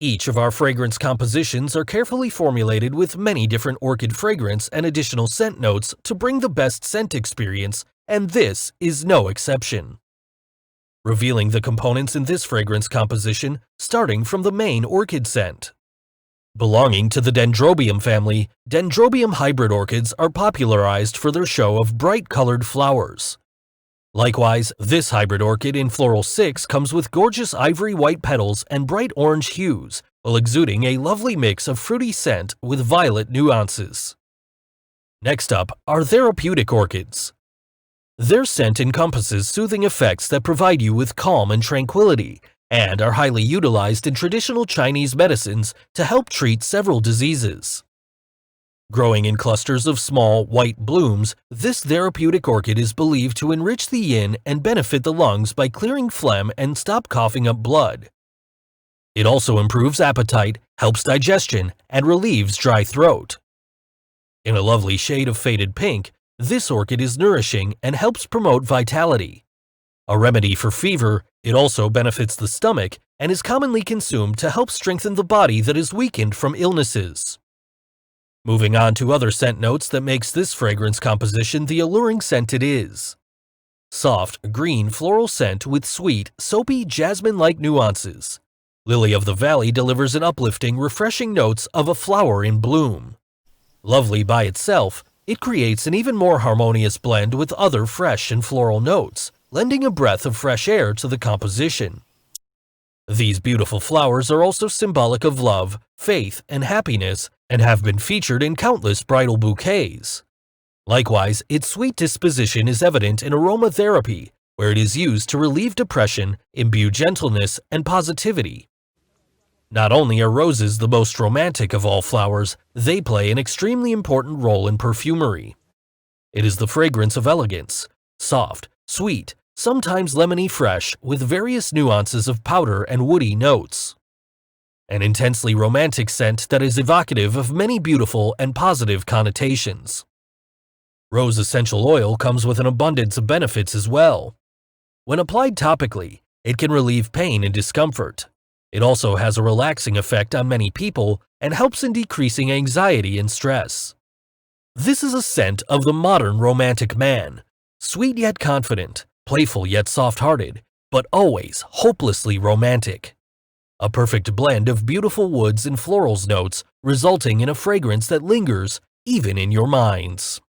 Each of our fragrance compositions are carefully formulated with many different orchid fragrance and additional scent notes to bring the best scent experience, and this is no exception. Revealing the components in this fragrance composition, starting from the main orchid scent. Belonging to the Dendrobium family, Dendrobium hybrid orchids are popularized for their show of bright-colored flowers. Likewise, this hybrid orchid in Floral 6 comes with gorgeous ivory white petals and bright orange hues, while exuding a lovely mix of fruity scent with violet nuances. Next up are Therapeutic Orchids. Their scent encompasses soothing effects that provide you with calm and tranquility, and are highly utilized in traditional Chinese medicines to help treat several diseases. Growing in clusters of small, white blooms, this therapeutic orchid is believed to enrich the yin and benefit the lungs by clearing phlegm and stop coughing up blood. It also improves appetite, helps digestion, and relieves dry throat. In a lovely shade of faded pink, this orchid is nourishing and helps promote vitality. A remedy for fever, it also benefits the stomach and is commonly consumed to help strengthen the body that is weakened from illnesses. Moving on to other scent notes that makes this fragrance composition the alluring scent it is. Soft, green floral scent with sweet, soapy, jasmine-like nuances. Lily of the Valley delivers an uplifting, refreshing notes of a flower in bloom. Lovely by itself, it creates an even more harmonious blend with other fresh and floral notes, lending a breath of fresh air to the composition. These beautiful flowers are also symbolic of love, faith, and happiness, and have been featured in countless bridal bouquets. Likewise, its sweet disposition is evident in aromatherapy, where it is used to relieve depression, imbue gentleness, and positivity. Not only are roses the most romantic of all flowers, they play an extremely important role in perfumery. It is the fragrance of elegance, soft, sweet, sometimes lemony fresh, with various nuances of powder and woody notes. An intensely romantic scent that is evocative of many beautiful and positive connotations. Rose essential oil comes with an abundance of benefits as well. When applied topically, it can relieve pain and discomfort. It also has a relaxing effect on many people and helps in decreasing anxiety and stress. This is a scent of the modern romantic man, sweet yet confident, playful yet soft-hearted, but always hopelessly romantic. A perfect blend of beautiful woods and florals notes, resulting in a fragrance that lingers even in your minds.